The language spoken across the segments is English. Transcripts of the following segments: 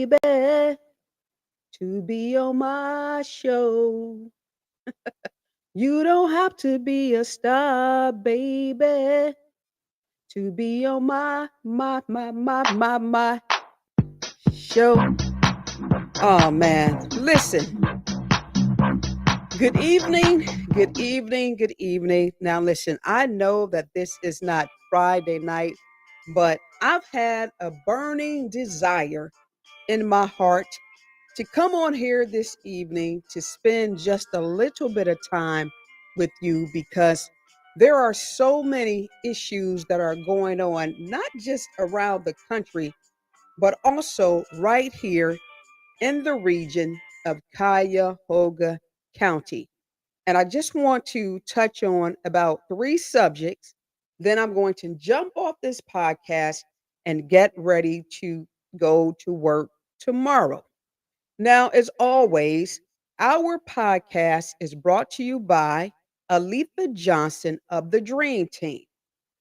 baby, to be on my show. You don't have to be a star, baby, to be on my show. Oh man, listen. Good evening, good evening, good evening. Now listen, I know that this is not Friday night, but I've had a burning desire in my heart to come on here this evening to spend just a little bit of time with you because there are so many issues that are going on, not just around the country, but also right here in the region of Cuyahoga County. And I just want to touch on about three subjects. Then I'm going to jump off this podcast and get ready to go to work tomorrow. Now, as always, our podcast is brought to you by Aletha Johnson of the Dream Team.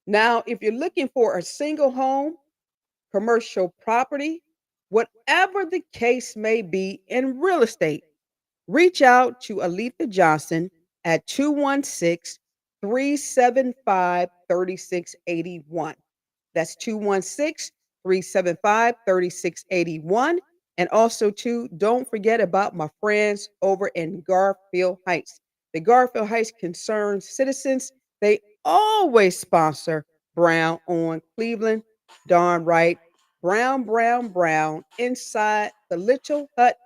Now, if you're looking for a single home, commercial property, whatever the case may be in real estate, reach out to Aletha Johnson at 216 375 3681. That's 216 375 3681. And also, too, don't forget about my friends over in Garfield Heights. The Garfield Heights Concerned Citizens, they always sponsor Brown on Cleveland. Darn right. Brown, Brown, Brown inside the Little Hut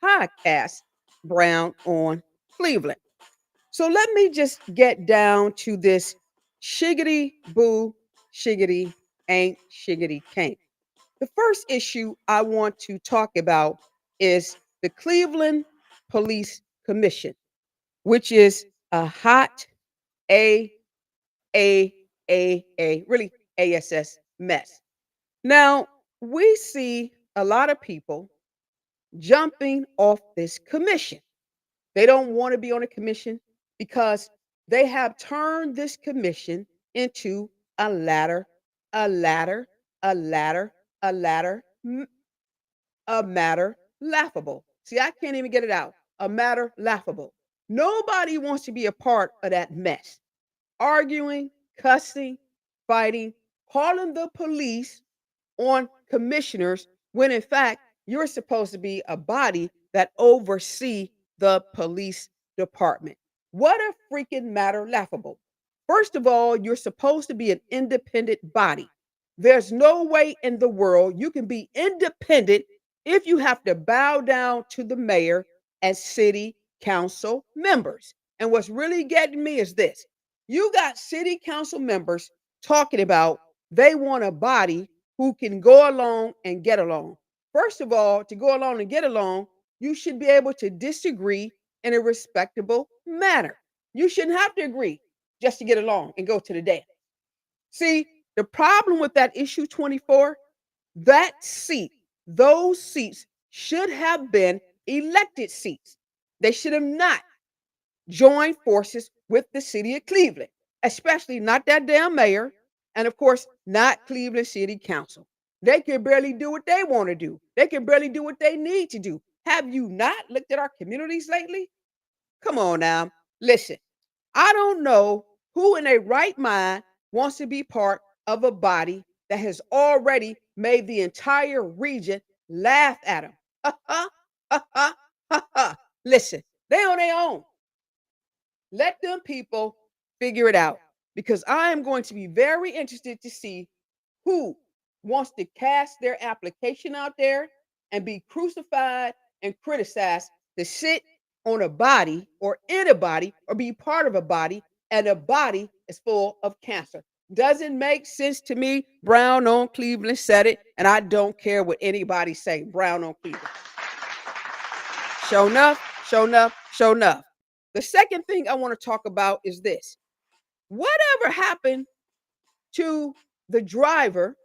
podcast, Brown on Cleveland. So let me just get down to this Shiggady Boo, Shiggady Ain't, Shiggady Can't. The first issue I want to talk about is the Cleveland Police Commission, which is a hot A, really ASS mess. Now, we see a lot of people jumping off this commission. They don't want to be on a commission because they have turned this commission into a ladder, a ladder, a ladder, a ladder, a matter laughable. See, I can't even get it out. A matter laughable. Nobody wants to be a part of that mess. Arguing, cussing, fighting, calling the police on commissioners when in fact you're supposed to be a body that oversee the police department. What a freaking matter laughable. First of all, you're supposed to be an independent body. There's no way in the world you can be independent if you have to bow down to the mayor and city council members. And what's really getting me is this. You got city council members talking about they want a body who can go along and get along. First of all, to go along and get along, you should be able to disagree in a respectable manner. You shouldn't have to agree just to get along and go to the dance. See, the problem with that issue 24, that seat, those seats should have been elected seats. They should have not joined forces with the city of Cleveland, especially not that damn mayor, and of course, not Cleveland City Council. They can barely do what they want to do. They can barely do what they need to do. Have you not looked at our communities lately? Come on now. Listen, I don't know who in a right mind wants to be part of a body that has already made the entire region laugh at them. Ha ha ha ha ha ha. Listen, they on their own. Let them people figure it out because I am going to be very interested to see who wants to cast their application out there and be crucified and criticized to sit on a body or in a body or be part of a body and a body is full of cancer. Doesn't make sense to me. Brown on Cleveland said it, and I don't care what anybody say. Brown on Cleveland. Show enough, show enough, show enough. The second thing I want to talk about is this. Whatever happened to the driver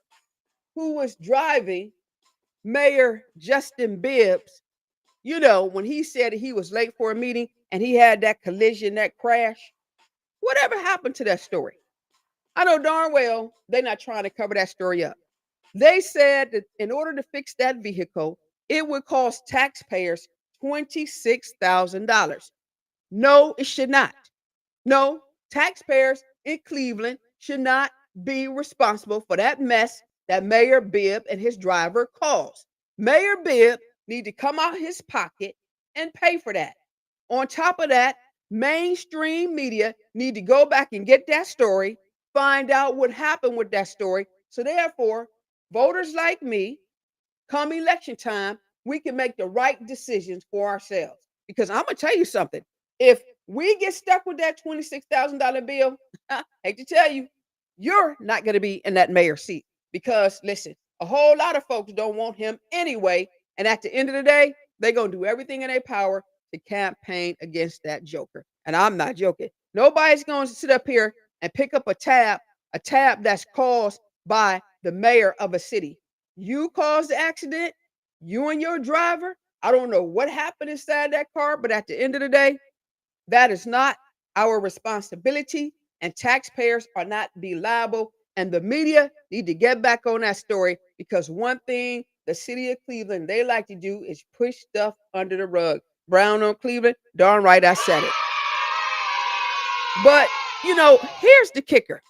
who was driving Mayor Justin Bibbs, when he said he was late for a meeting and he had that collision, that crash? Whatever happened to that story? I know darn well they're not trying to cover that story up. They said that in order to fix that vehicle, It would cost taxpayers $26,000. No, it should not. No, taxpayers in Cleveland should not be responsible for that mess that Mayor Bibb and his driver caused. Mayor Bibb need to come out his pocket and pay for that. On top of that, mainstream media need to go back and get that story, find out what happened with that story. So therefore, voters like me, come election time, we can make the right decisions for ourselves. Because I'm gonna tell you something. If we get stuck with that $26,000 bill, hate to tell you, you're not gonna be in that mayor seat. Because listen, a whole lot of folks don't want him anyway. And at the end of the day, they're gonna do everything in their power to campaign against that joker. And I'm not joking. Nobody's gonna sit up here and pick up a tab that's caused by the mayor of a city. You caused the accident, you and your driver. I don't know what happened inside that car, but at the end of the day, that is not our responsibility, and taxpayers are not be liable. And the media need to get back on that story because one thing the city of Cleveland they like to do is push stuff under the rug. Brown on Cleveland, darn right I said it. But here's the kicker.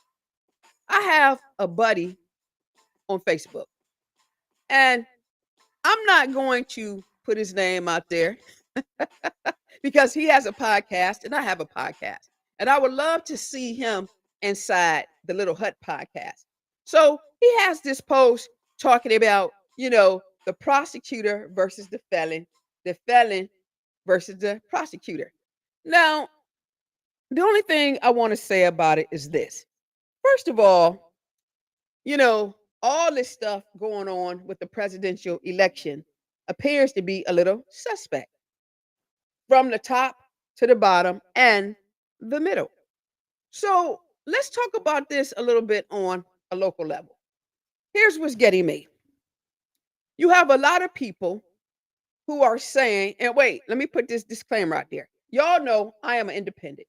I have a buddy on Facebook, and I'm not going to put his name out there because he has a podcast and I have a podcast. And I would love to see him inside the Little Hut podcast. So he has this post talking about, the prosecutor versus the felon versus the prosecutor. Now, the only thing I want to say about it is this. First of all, all this stuff going on with the presidential election appears to be a little suspect from the top to the bottom and the middle. So let's talk about this a little bit on a local level. Here's what's getting me. You have a lot of people who are saying, and wait, let me put this disclaimer out there. Y'all know I am an independent.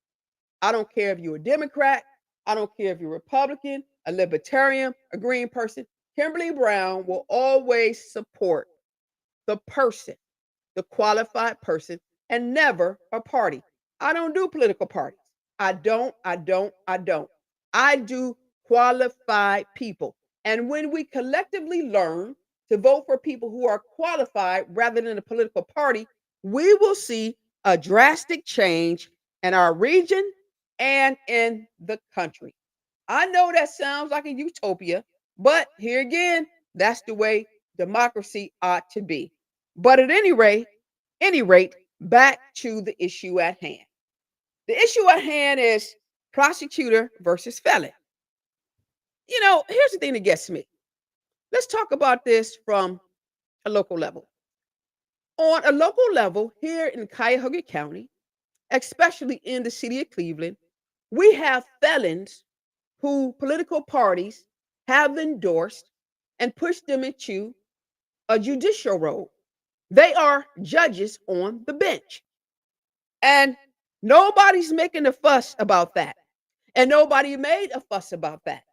I don't care if you're a Democrat. I don't care if you're a Republican, a Libertarian, a Green person. Kimberly Brown will always support the person, the qualified person, and never a party. I don't do political parties. I don't. I do qualified people. And when we collectively learn to vote for people who are qualified rather than a political party, we will see a drastic change in our region and in the country. I know that sounds like a utopia, but here again, that's the way democracy ought to be. But at any rate, back to the issue at hand. The issue at hand is prosecutor versus felon. Here's the thing that gets me. Let's talk about this from a local level. On a local level, here in Cuyahoga County, especially in the city of Cleveland, we have felons who political parties have endorsed and pushed them into a judicial role. They are judges on the bench. And nobody's making a fuss about that. And nobody made a fuss about that.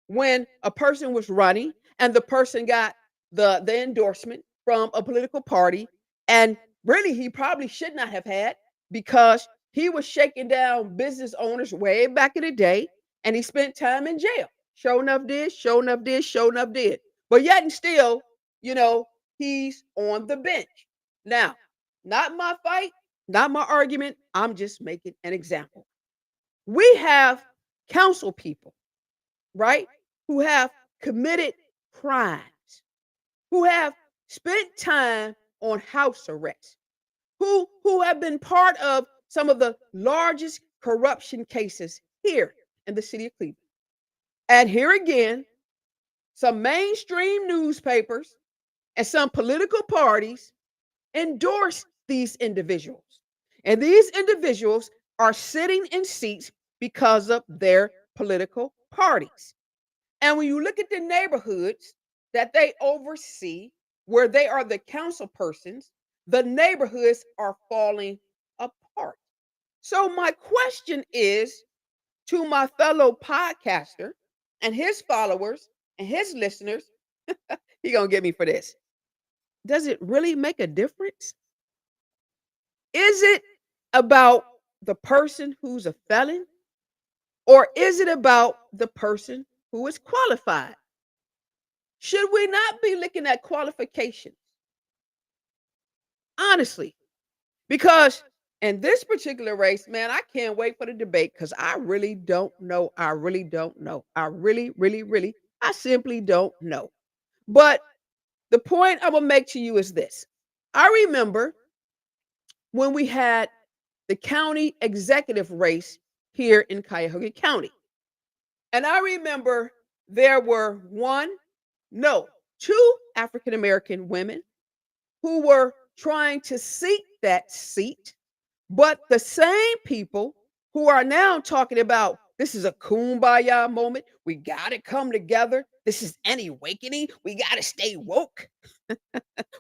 When a person was running and the person got the endorsement from a political party, and really he probably should not have had because he was shaking down business owners way back in the day and he spent time in jail. Show enough did, show enough did, show enough did. But yet and still, you know, he's on the bench. Now, not my fight, not my argument. I'm just making an example. We have council people, right, who have committed crimes, who have spent time on house arrest, who have been part of some of the largest corruption cases here in the city of Cleveland. And here again, some mainstream newspapers and some political parties endorse these individuals. And these individuals are sitting in seats because of their political parties. And when you look at the neighborhoods that they oversee, where they are the council persons, the neighborhoods are falling apart. So, my question is to my fellow podcaster and his followers and his listeners, he gonna get me for this. does it really make a difference? Is it about the person who's a felon, or is it about the person who is qualified? Should we not be looking at qualifications? Honestly, because in this particular race, man, I can't wait for the debate because I really don't know. I really don't know. I really, really, really, I simply don't know. But the point I'm going to make to you is this. I remember when we had the county executive race here in Cuyahoga County. And I remember there were no, two African American women who were trying to seek that seat, but the same people who are now talking about this is a kumbaya moment. We got to come together. This is an awakening. We got to stay woke.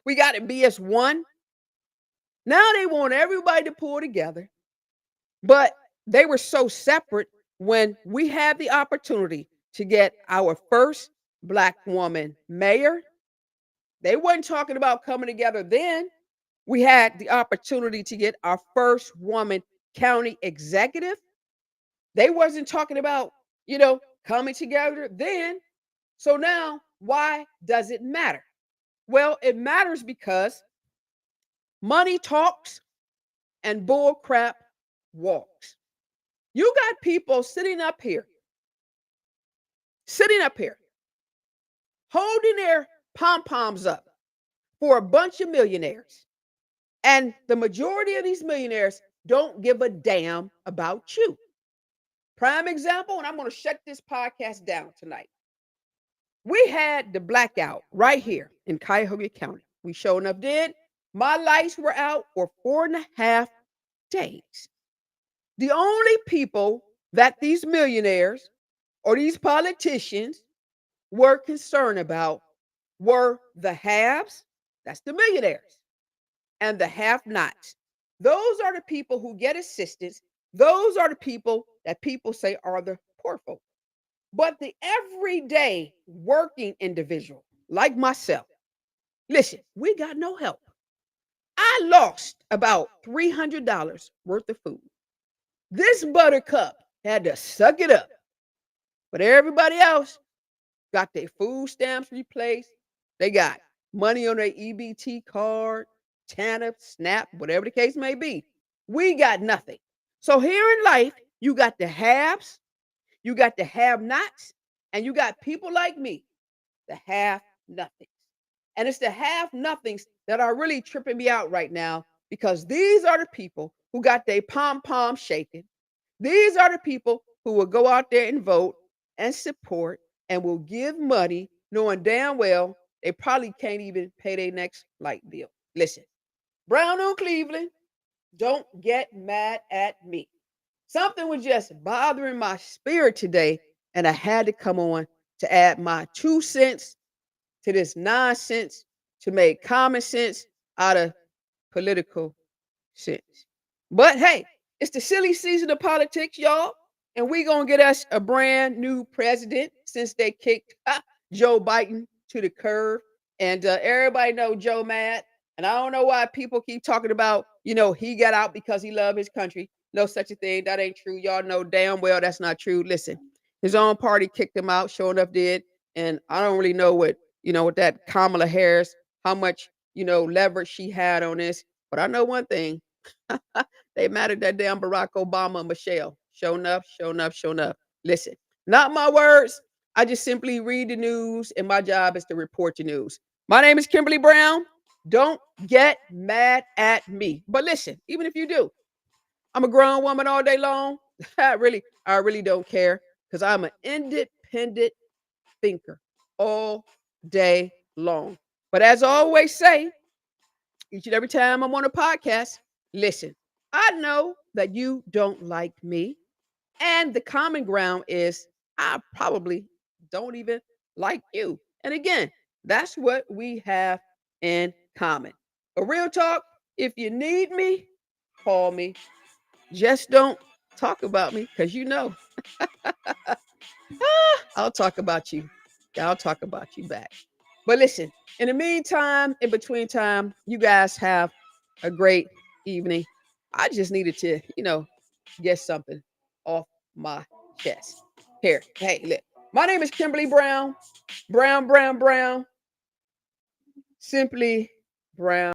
We got to be as one. Now they want everybody to pull together, but they were so separate when we had the opportunity to get our first black woman mayor. They wasn't talking about coming together then. We had the opportunity to get our first woman county executive. They wasn't talking about, coming together then. So now, why does it matter? Well, it matters because money talks and bull crap walks. You got people sitting up here, holding their pom poms up for a bunch of millionaires. And the majority of these millionaires don't give a damn about you. Prime example, and I'm going to shut this podcast down tonight. We had the blackout right here in Cuyahoga County. We sure enough did. My lights were out for 4.5 days. The only people that these millionaires or these politicians were concerned about were the haves, that's the millionaires, and the have nots. Those are the people who get assistance. Those are the people that people say are the poor folk. But the everyday working individual like myself, listen, we got no help. I lost about $300 worth of food. This buttercup had to suck it up. But everybody else got their food stamps replaced. They got money on their EBT card, TANF, SNAP, whatever the case may be. We got nothing. So here in life, you got the haves, you got the have nots, and you got people like me, the have nothings. And it's the have nothings that are really tripping me out right now because these are the people who got their pom pom shaking. These are the people who will go out there and vote and support and will give money knowing damn well they probably can't even pay their next light bill. Listen, Brown on Cleveland, don't get mad at me. Something was just bothering my spirit today, and I had to come on to add my 2 cents to this nonsense to make common sense out of political sense. But hey, it's the silly season of politics, y'all. And we going to get us a brand new president since they kicked Joe Biden to the curb. And everybody know Joe mad. And I don't know why people keep talking about, he got out because he loved his country. No such a thing. That ain't true. Y'all know damn well that's not true. Listen, his own party kicked him out. Sure enough did. And I don't really know with that Kamala Harris, how much, leverage she had on this. But I know one thing. They mad at that damn Barack Obama and Michelle. Show enough, show enough, show enough. Listen, not my words. I just simply read the news, and my job is to report the news. My name is Kimberly Brown. Don't get mad at me. But listen, even if you do, I'm a grown woman all day long. I really don't care because I'm an independent thinker all day long. But as I always say, each and every time I'm on a podcast, listen, I know that you don't like me. And the common ground is I probably don't even like you. And again, that's what we have in common. But real talk, if you need me, call me. Just don't talk about me because I'll talk about you. I'll talk about you back. But listen, in the meantime, in between time, you guys have a great evening. I just needed to, get something off my chest. Here, hey, look. My name is Kimberly Brown. Brown, Brown, Brown. Simply Brown.